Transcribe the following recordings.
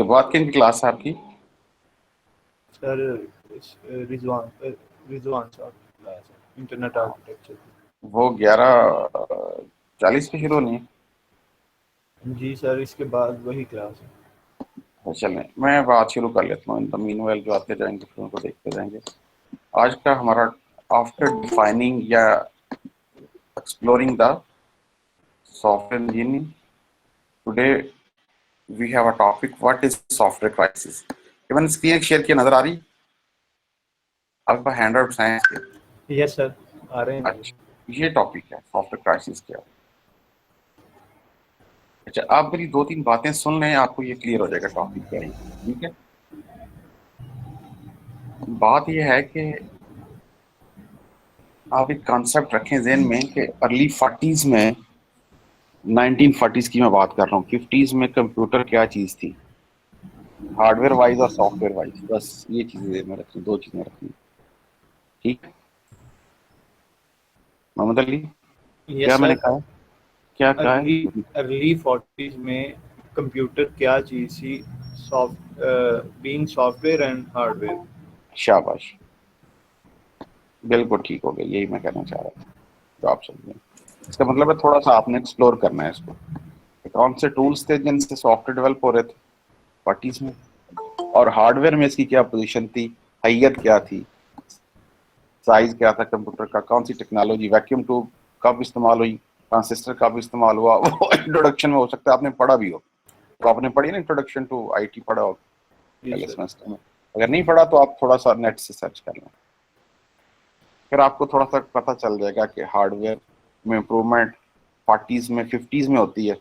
बात किन की क्लास है आपकी? सर रिजवान साहब की क्लास है इंटरनेट आर्किटेक्चर की। वो 11:40 पे शुरू होनी है। जी सर, इसके बाद वही क्लास है। तो चलें, मैं बात शुरू कर लेता हूँ। इन द मीनवाइल जो आते जाएंगे फिर उनको देखते जाएंगे। आज का हमारा आफ्टर डिफाइनिंग या exploring the software engineering, today we have a topic, what is software crisis. Even screen share की नजर आ रही आपका हैंड आउट साइंस के? यस सर, आ रहे हैं। अच्छा, ये टॉपिक है सॉफ्टवेयर क्राइसिस क्या। अच्छा, आप मेरी दो तीन बातें सुन लें, आपको ये क्लियर हो जाएगा टॉपिक क्या है। ठीक है, बात ये है कि आप एक कॉन्सेप्ट रखें ज़हन में कि अर्ली 40s में, 1940s की मैं बात कर रहा हूँ, 50s में कंप्यूटर क्या चीज़ थी, हार्डवेयर वाइज और सॉफ्टवेयर वाइज। बस ये चीज़ें ज़हन में रखनी, दो चीज़ें रखनी। ठीक है मोहम्मद अली, क्या यस मैंने सर। कहा, क्या कहा अर्ली है? अर्ली 40s में कंप्यूटर क्या चीज़ थी? Soft being software and hardware. शाबाश, बिल्कुल ठीक हो गया, यही मैं कहना चाह रहा था, तो आप समझें। इसका मतलब है थोड़ा सा आपने एक्सप्लोर करना है इसको, कौन से टूल्स थे जिनसे सॉफ्टवेयर डेवलप हो रहे थे 40s में, और हार्डवेयर में इसकी क्या पोजीशन थी, हैयत क्या थी, साइज क्या था कंप्यूटर का, कौन सी टेक्नोलॉजी, वैक्यूम ट्यूब कब इस्तेमाल हुई, ट्रांजिस्टर कब इस्तेमाल हुआ। वो इंट्रोडक्शन में हो सकता है आपने पढ़ा भी हो, तो आपने पढ़ी ना इंट्रोडक्शन टू आईटी, पढ़ा हो जी पहले सर। सेमेस्टर में। अगर नहीं पढ़ा तो आप थोड़ा सा नेट से सर्च कर लें, फिर आपको थोड़ा सा पता चल जाएगा कि हार्डवेयर में इम्प्रूवमेंट 40s में 50s में होती है।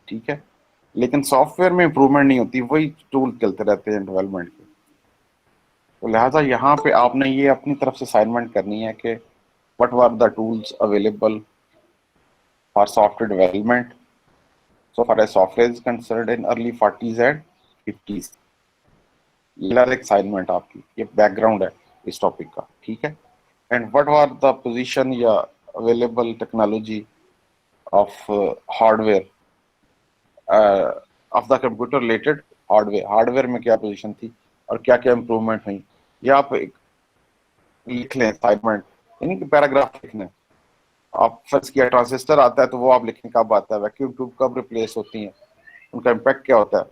ठीक है, लेकिन सॉफ्टवेयर में इम्प्रूवमेंट नहीं होती, वही टूल चलते रहते हैं डेवलपमेंट के। तो लिहाजा यहाँ पे आपने ये अपनी तरफ से असाइनमेंट करनी है कि what were the tools available for software development so far as software is concerned in early 40s and 50s। ये एक असाइनमेंट आपकी, ये बैकग्राउंड है इस टॉपिक का। ठीक है, and what were the position या available technology of hardware of the computer related hardware, hardware में क्या पोजीशन थी और क्या क्या इंप्रूवमेंट हुई। ये आप एक लिख लें असाइनमेंट, यानी कि पैराग्राफ लिखना है। आप फर्ज किया ट्रांजिस्टर आता है तो वो आप लिखें कब आता है, वैक्यूम ट्यूब कब रिप्लेस होती हैं, उनका इम्पैक्ट क्या होता है।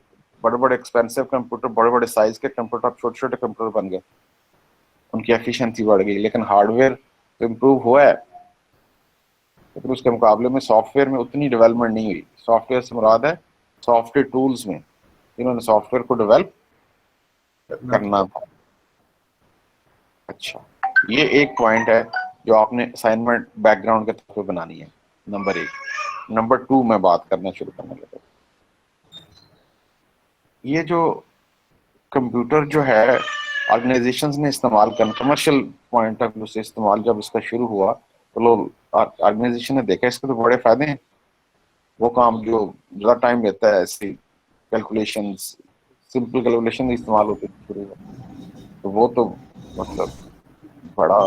बड़े बड़े एक्सपेंसिव कंप्यूटर, बड़े बड़े साइज के कंप्यूटर, अब छोटे छोटे कंप्यूटर बन गए, उनकी एफिशिएंसी बढ़ गई, लेकिन हार्डवेयर तो इम्प्रूव हुआ है, लेकिन उसके मुकाबले में सॉफ्टवेयर में उतनी डेवलपमेंट नहीं हुई। सॉफ्टवेयर से मुराद है सॉफ्टवेयर टूल्स में, इन्होंने सॉफ्टवेयर को डेवलप करना था। करना था। अच्छा, ये एक पॉइंट है जो आपने असाइनमेंट बैकग्राउंड के तौर पर बनानी है, नंबर एक। नंबर टू में बात करना शुरू करने लगा, ये जो कंप्यूटर जो है ऑर्गेनाइजेशंस ने इस्तेमाल कर, कमर्शियल पॉइंट ऑफ व्यू से इस्तेमाल जब इसका शुरू हुआ तो लोग, ऑर्गेनाइजेशन ने देखा इसके तो बड़े फायदे हैं। वो काम जो ज़्यादा टाइम लेता है, ऐसी कैलकुलेशन, सिंपल कैलकुलेशन इस्तेमाल होते थे शुरू में, तो वो तो मतलब बड़ा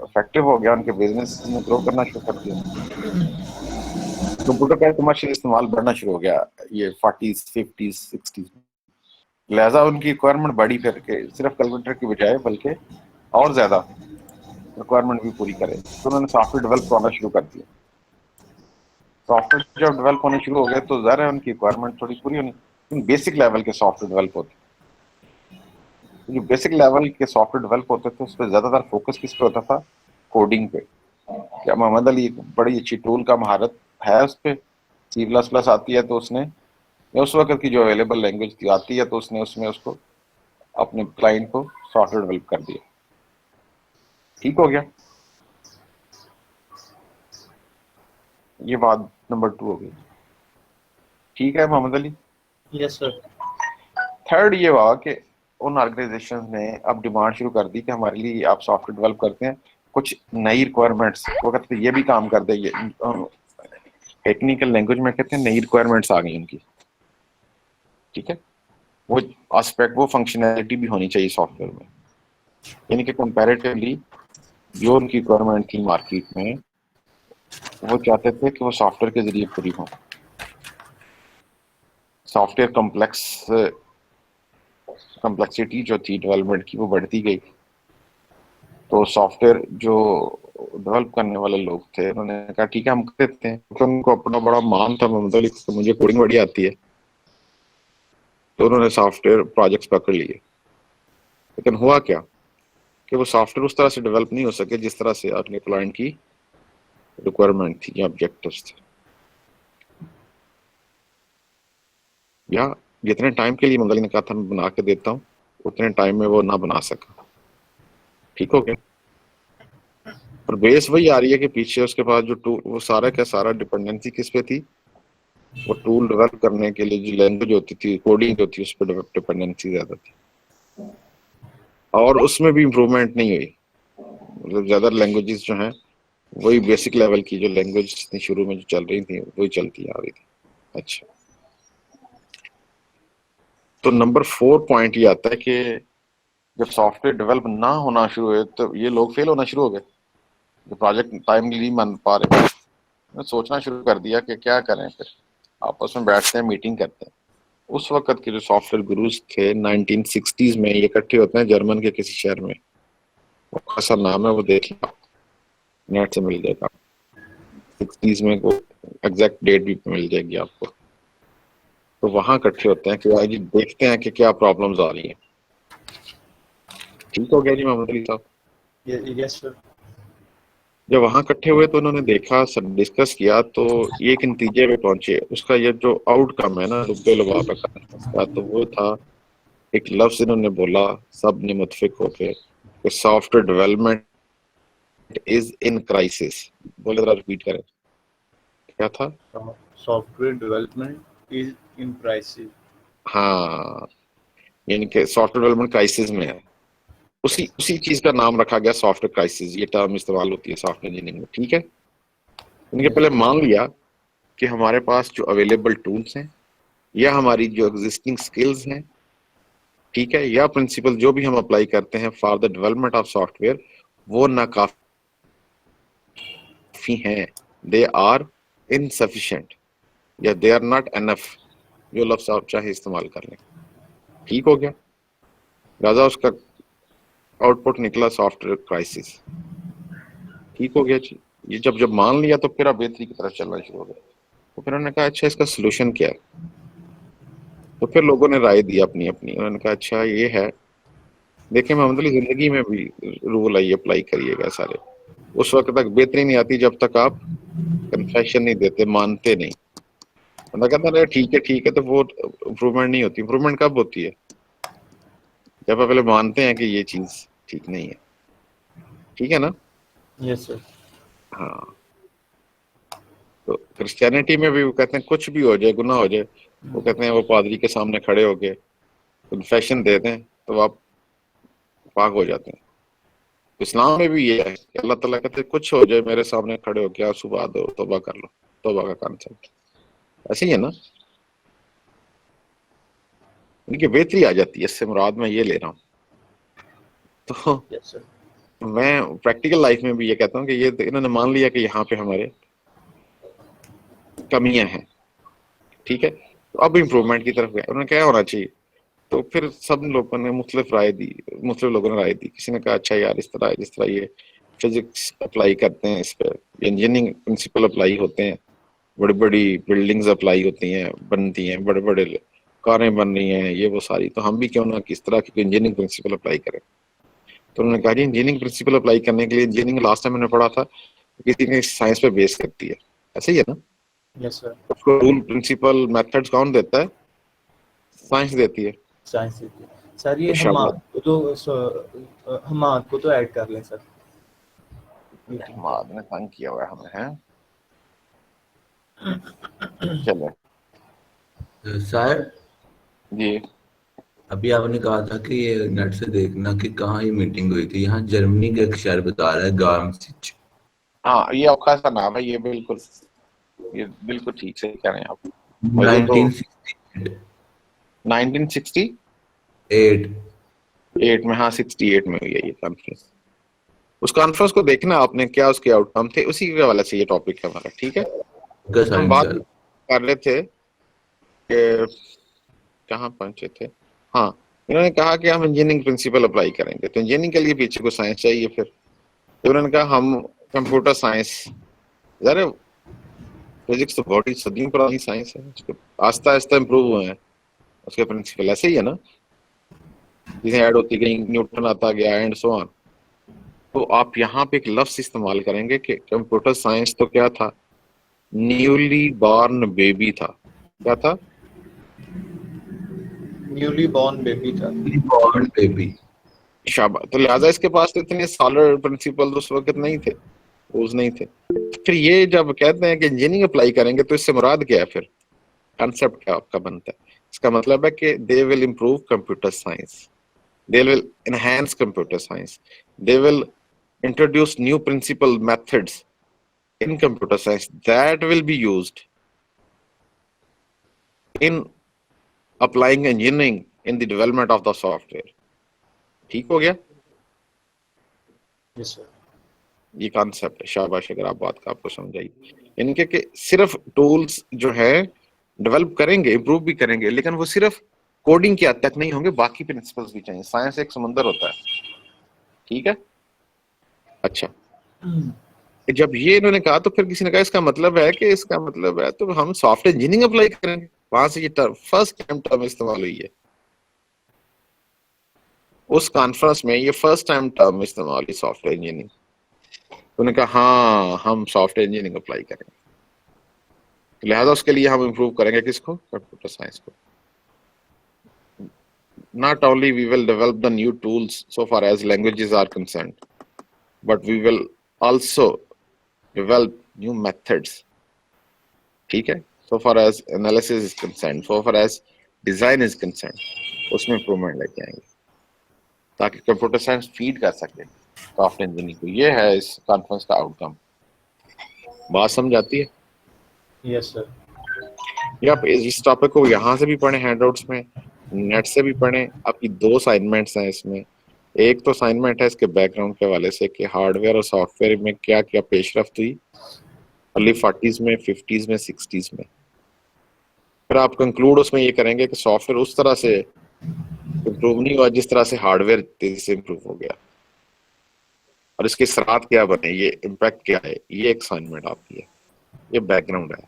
इफेक्टिव हो गया, उनके बिजनेस ने ग्रो करना शुरू कर दिया। कंप्यूटर का कमर्शियल इस्तेमाल बढ़ना शुरू हो गया ये 40s 50s 60s में। लिहाजा उनकी रिक्वायरमेंट बढ़ी, फिर के सिर्फ कैलकुलेटर की बजाय बल्कि और ज्यादा रिक्वायरमेंट भी पूरी करे, तो उन्होंने सॉफ्टवेयर डेवलप करना शुरू कर दिया। सॉफ्टवेयर जब डेवलप होने शुरू हो गए तो ज़ाहिर है उनकी रिक्वायरमेंट थोड़ी पूरी होनी, लेकिन बेसिक लेवल के सॉफ्टवेयर डेवलप होते, तो जो बेसिक लेवल के सॉफ्टवेयर डेवलप होते थे उस पर ज़्यादातर फोकस किस पे होता था, कोडिंग पे। क्या मोहम्मद अली एक बड़ी अच्छी टूल का महारत है उस पर, सी प्लस प्लस आती है तो उसने, या उस वक्त की जो अवेलेबल लैंग्वेज थी आती है तो उसने उसमें उसको अपने क्लाइंट को सॉफ्टवेयर डेवलप कर दिया। ठीक हो गया, ये बात नंबर टू हो गई। ठीक है Mohammad Ali. Yes sir. Third ये हुआ कि उन ऑर्गेनाइजेशन ने अब डिमांड शुरू कर दी कि हमारे लिए आप सॉफ्टवेयर डेवलप करते हैं, कुछ नई रिक्वायरमेंट्स, वो कहते हैं ये भी काम कर दे, ये टेक्निकल लैंग्वेज में कहते हैं नई रिक्वायरमेंट्स आ गई उनकी। ठीक है, वो एस्पेक्ट, वो फंक्शनैलिटी भी होनी चाहिए सॉफ्टवेयर में, यानी कि कंपैरेटिवली जो उनकी रिक्वायरमेंट थी मार्केट में, वो चाहते थे कि वो सॉफ्टवेयर के जरिए पूरी हो। सॉफ्टवेयर कम्प्लेक्सिटी जो थी डेवलपमेंट की वो बढ़ती गई। तो सॉफ्टवेयर जो डेवलप करने वाले लोग थे उन्होंने कहा ठीक है हम कर देते हैं, क्योंकि उनको अपना बड़ा मान था मतलब तो मुझे कोडिंग बड़ी आती है, तो उन्होंने सॉफ्टवेयर प्रोजेक्ट्स पकड़ लिए। लेकिन हुआ क्या कि वो सॉफ्टवेयर उस तरह से डेवलप नहीं हो सके जिस तरह से अपने क्लाइंट की रिक्वायरमेंट थी या ऑब्जेक्टिव्स थे, या जितने टाइम के लिए मंगली ने कहा था मैं बना के देता हूँ उतने टाइम में वो ना बना सका। ठीक हो गया। और बेस वही आ रही है कि पीछे उसके पास जो टूल वो सारा का सारा डिपेंडेंसी किस पे थी, वो टूल डेवलप करने के लिए जो लैंग्वेज होती थी कोडिंग जो थी उस पर डिपेंडेंसी ज्यादा थी, और उसमें भी इम्प्रूवमेंट नहीं हुई। मतलब ज्यादा लैंग्वेजेस जो हैं वही बेसिक लेवल की जो लैंग्वेज थी शुरू में जो चल रही थी वही चलती आ रही थी। अच्छा, तो नंबर 4 पॉइंट ये आता है कि जब सॉफ्टवेयर डेवलप ना होना शुरू हुए तो ये लोग फेल होना शुरू हो गए, जो प्रोजेक्ट टाइमली नहीं बन पा रहे। मैं सोचना शुरू कर दिया कि क्या करें, फिर आपस में बैठते हैं मीटिंग करते हैं। उस वक्त के जो सॉफ्टवेयर गुरुज थे 1960s में ये इकट्ठे होते हैं जर्मन के किसी शहर में, वो ऐसा नाम है वो देख लो नेट से मिल जाएगा 60s में, को एग्जैक्ट डेट भी मिल जाएगी आपको। तो वहां इकट्ठे होते हैं कि भाई जी देखते हैं कि क्या प्रॉब्लम्स आ रही हैं। ठीक हो गया जी मोहम्मद अली साहब। Yes sir. जब वहां इकट्ठे हुए तो उन्होंने देखा सब डिस्कस किया तो ये एक नतीजे पे पहुंचे। उसका ये जो आउटकम है ना रुपये लुभा का, तो वो था एक लफ्ज इन्होंने बोला सब ने मुतफिक होके कि software development is in crisis. बोले जरा रिपीट करें क्या था। Software development is in crisis. हाँ, यानी कि सॉफ्टवेयर डेवलपमेंट क्राइसिस में है। उसी उसी चीज का नाम रखा गया सॉफ्टवेयर क्राइसिस, ये टर्म इस्तेमाल होती है सॉफ्टवेयर इंजीनियरिंग में। ठीक है, इनके पहले मान लिया कि हमारे पास जो अवेलेबल टूल्स हैं या हमारी जो एग्जिस्टिंग स्किल्स हैं, ठीक है, या प्रिंसिपल जो भी हम अप्लाई करते हैं for the development of software वो नाकाफी हैं, दे आर इनसफिशिएंट या दे आर नॉट एनफ, जो लफ्ज आप चाहे इस्तेमाल कर लें। ठीक हो गया, लिहाजा उसका आउटपुट निकला सॉफ्टवेयर क्राइसिस। ठीक हो गया जी। ये जब जब मान लिया तो फिर आप बेहतरी की तरफ चलना शुरू हो गया। तो फिर उन्होंने कहा अच्छा इसका सोल्यूशन क्या है। तो फिर लोगों ने राय दी अपनी अपनी। उन्होंने कहा अच्छा ये है, देखिए मोहम्मद अली जिंदगी में भी रूल आई अप्लाई करिएगा सारे। उस वक्त तक बेहतरी नहीं आती जब तक आप कन्फेशन नहीं देते, मानते नहीं। बंदा कहता है ठीक है, तो वो इम्प्रूवमेंट नहीं होती। इम्प्रूवमेंट कब होती है, जब आप पहले मानते हैं कि ये चीज ठीक नहीं है। ठीक है ना। Yes sir. हाँ, तो क्रिश्चियनिटी में भी वो कहते हैं कुछ भी हो जाए गुनाह हो जाए, वो कहते हैं वो पादरी के सामने खड़े होके कन्फेशन दे दें तो आप पाक हो जाते हैं। इस्लाम में भी ये है कि अल्लाह ताला कहते हैं कुछ हो जाए मेरे सामने खड़े होके आंसू बहा दो, तौबा कर लो। तौबा का कॉन्सेप्ट ऐसे ही है ना। इनकी बेहतरी आ जाती है, इससे मुराद मैं ये ले रहा हूँ। तो यस सर। मैं प्रैक्टिकल लाइफ में भी ये कहता हूँ कि ये इन्होंने मान लिया कि यहाँ पे हमारे कमियां हैं। ठीक है, तो अब इम्प्रूवमेंट की तरफ गए। उन्होंने क्या होना चाहिए, तो फिर सब लोगों ने मुख्तलिफ राय दी। मुख्तलिफ लोगों ने राय दी। किसी ने कहा अच्छा यार इस तरह जिस तरह ये फिजिक्स अप्लाई करते हैं इस पर, इंजीनियरिंग प्रिंसिपल अप्लाई होते हैं, बड़ी बड़ी बिल्डिंग्स अप्लाई होती हैं, बनती हैं, बड़े बड़े कारें बन रही हैं, ये वो सारी, तो हम भी क्यों ना किस तरह की इंजीनियरिंग प्रिंसिपल अप्लाई करें। तो उन्होंने कहा जी इंजीनियरिंग प्रिंसिपल अप्लाई करने के लिए, इंजीनियरिंग लास्ट टाइम मैंने पढ़ा था किसी ने साइंस पे बेस करती है, ऐसे ही है ना। Yes sir. उसको रूल प्रिंसिपल मेथड्स कौन देता है, साइंस देती है। Science sir. ये तो शाबाश, हमाद को तो हमाद को तो ऐड कर लें सर मीटिंग पे। हमाद ने तंग किया हुआ है हमें है। चलो सर जी, अभी आपने कहा था कि ये नेट से देखना कि कहाँ ये मीटिंग हुई थी। यहाँ जर्मनी का एक शहर बता रहा है गार्मसिच। हाँ ये औखा सा नाम है, ये बिल्कुल ठीक से कह रहे हैं आप। और ये तो 1968 1968 में, हाँ 68 में हुई है ये कॉन्फ्रेंस। उस कॉन्फ्रेंस को देखना आपने, क्या उसके आउटकम थे, उसी के हवाले से ये टॉपिक है हमारा। ठीक है, हम बात सर। कर रहे थे कि कहाँ पहुंचे थे? हाँ, इन्होंने कहा कि हम इंजीनियरिंग प्रिंसिपल अप्लाई करेंगे, तो इंजीनियरिंग के लिए पीछे को साइंस चाहिए। फिर तो उन्होंने कहा हम कंप्यूटर साइंस, यार फिजिक्स तो बहुत ही सदियों पुरानी साइंस है, उसके आस्ता आस्ता इम्प्रूव हुए हैं उसके प्रिंसिपल, ऐसे ही है ना, चीजें ऐड होती गई, न्यूटन आता गया एंड सो ऑन। तो आप यहाँ पे एक लफ्ज इस्तेमाल करेंगे कि कंप्यूटर साइंस तो क्या था, न्यूली बॉर्न बेबी था। क्या था? न्यूली बॉर्न बेबी था। Born baby. शाबाश। तो लिहाजा इसके पास तो इतने सॉलिड प्रिंसिपल उस वक्त नहीं थे, रूल्स नहीं थे। फिर ये जब कहते हैं कि इंजीनियरिंग अप्लाई करेंगे, तो इससे मुराद क्या है? फिर कॉन्सेप्ट क्या आपका बनता है? इसका मतलब है कि they will improve computer science, they will enhance computer science, they will introduce new principal methods in computer science that will be used in applying engineering in the development of the software। ठीक हो गया? Yes sir. ये concept है। शाबाश, अगर आप बात का आपको समझ आई। इनके कि सिर्फ टूल्स जो है डेवलप करेंगे, इम्प्रूव भी करेंगे, लेकिन वो सिर्फ कोडिंग के हद तक नहीं होंगे, बाकी प्रिंसिपल्स भी चाहिए। साइंस एक समुंदर होता है, ठीक है? अच्छा, जब ये इन्होंने कहा तो फिर किसी ने कहा इसका मतलब है कि इसका मतलब है तो हम सॉफ्टवेयर इंजीनियरिंग अप्लाई करेंगे। वहां से ये टर्म फर्स्ट टाइम टर्म इस्तेमाल हुई है उस कॉन्फ्रेंस में, ये फर्स्ट टाइम टर्म इस्तेमाल हुई सॉफ्टवेयर इंजीनियरिंग। उन्होंने कहा हाँ हम सॉफ्टवेयर इंजीनियरिंग अप्लाई करेंगे, लिहाजा उसके लिए हम इम्प्रूव करेंगे किसको? कंप्यूटर साइंस को। Not only we will develop the new tools so far as languages are concerned, but we will also develop new methods, ठीक है? So far as analysis is concerned, so far as design is concerned, उसमें improvement लेके आएंगे ताकि computer science feed कर सके software engineering को। ये है इस कॉन्फ्रेंस का आउटकम। बात समझ आती है? Yes sir. या आप इस टॉपिक को यहाँ से भी पढ़ें, हैंडआउट्स में, नेट से भी पढ़ें। आपकी दो असाइनमेंट्स हैं इसमें। एक तो असाइनमेंट है इसके बैकग्राउंड के हवाले से कि हार्डवेयर और सॉफ्टवेयर में क्या क्या पेशरफ्त हुई अर्ली 40s में, 50s में, 60s में। फिर आप कंक्लूड उसमें ये करेंगे कि सॉफ्टवेयर उस तरह से इम्प्रूव नहीं हुआ जिस तरह से हार्डवेयर तेजी से इम्प्रूव हो गया, और इसके असरात क्या बने, ये इम्पैक्ट क्या है। ये एक असाइनमेंट आपकी है, ये बैकग्राउंड है।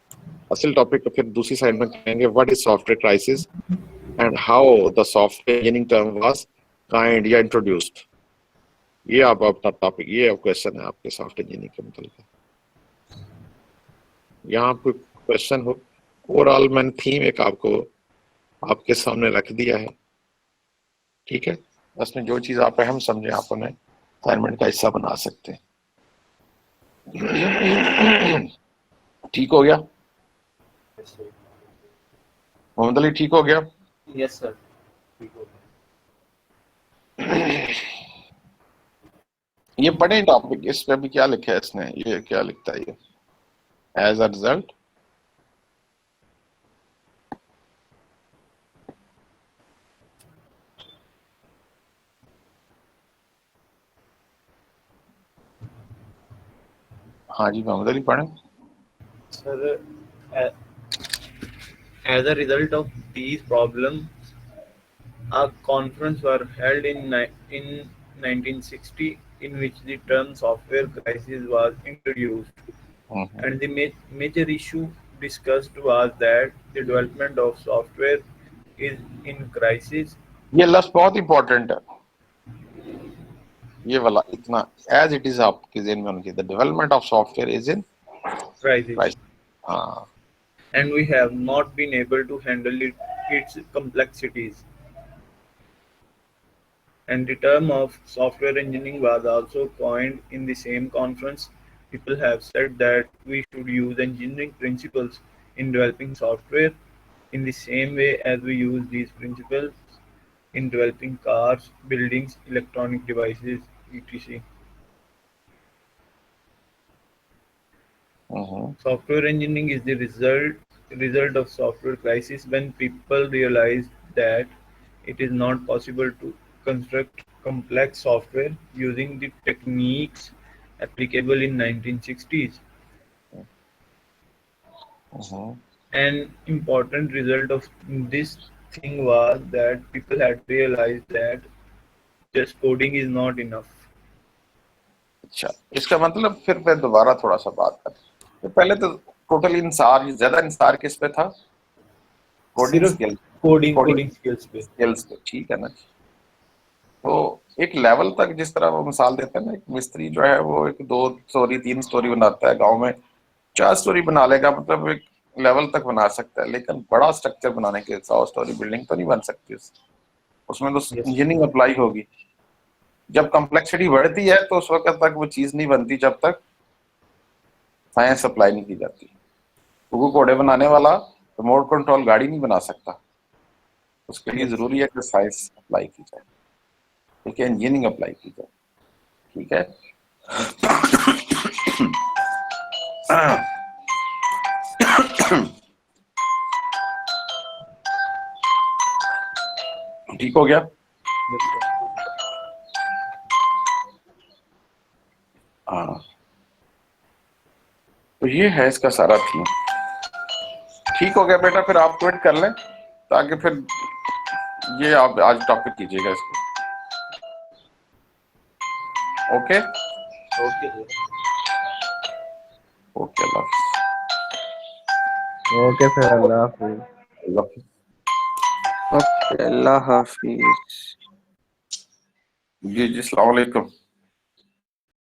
असल टॉपिक को फिर दूसरी साइड में कहेंगे what is software crisis and how the software engineering term was kind या इंट्रोड्यूस्ड। ये आप अपना टॉपिक, ये क्वेश्चन है आपके सॉफ्टवेयर इंजीनियरिंग के मतलब। यहाँ कोई क्वेश्चन हो? ओवरऑल मैंने थीम एक आपको आपके सामने रख दिया है, ठीक है? बस में जो चीज आप अहम समझे आप उन्हें असाइनमेंट का हिस्सा बना सकते हैं। ठीक हो गया मोहम्मद अली? ठीक हो गया? Yes sir. ये पढ़े टॉपिक, इस पे भी क्या लिखा है इसने, ये क्या लिखता है ये? एज अ रिजल्ट हाँ जी मोहम्मद अली पढ़े। Sir, as a result of these problems, a conference was held in 1960 in which the term software crisis was introduced. And the major issue discussed was that the development of software is in crisis. ये लफ्ज बहुत important है, ये वाला इतना, as it is आपके ज़हन में होना चाहिए। The development of software is in crisis. हाँ, And we have not been able to handle its complexities. And the term of software engineering was also coined in the same conference. People have said that we should use engineering principles in developing software in the same way as we use these principles in developing cars, buildings, electronic devices, etc. Software engineering is the result of software crisis when people realize that it is not possible to construct complex software using the techniques applicable in 1960s. An important result of this thing was that people had realized that just coding is not enough. अच्छा, इसका मतलब फिर मैं दोबारा थोड़ा सा बात कर, तो पहले तो टोटल इंसार, ज्यादा इंसार किस पे था? कोडिंग सिर्फ स्किल, कोडिंग स्किल्स पे। स्किल्स पे, ठीक है ना। तो एक लेवल तक, जिस तरह वो मिसाल देते हैं ना, एक मिस्त्री जो है वो एक 2 स्टोरी 3 स्टोरी बनाता है, गांव में 4 स्टोरी बना लेगा, मतलब एक लेवल तक बना सकता है, लेकिन बड़ा स्ट्रक्चर बनाने के 100 स्टोरी बिल्डिंग तो नहीं बन सकती उसमें तो Yes. इंजीनियरिंग अप्लाई होगी। जब कॉम्प्लेक्सिटी बढ़ती है तो उस वक्त तक वो चीज नहीं बनती जब तक साइंस अप्लाई नहीं की जाती। क्योंकि कोडे बनाने वाला रिमोट कंट्रोल गाड़ी नहीं बना सकता, उसके लिए Yes. जरूरी है कि साइंस अप्लाई की जाए, ठीक है, इंजीनियरिंग अप्लाई की जाए, ठीक है। ठीक हो गया। Yes, sir. हाँ, तो ये है इसका सारा थीम। ठीक हो गया बेटा, फिर आप क्विट कर लें ताकि फिर ये आप आज टॉपिक कीजिएगा इसको। Okay Okay, sir. ओके, अल्लाह हाफिज़। ओके फिर अल्लाह हाफिज। अल्लाह हाफिज़। ओके, अल्लाह हाफिज। जी जी, अस्सलाम वालेकुम।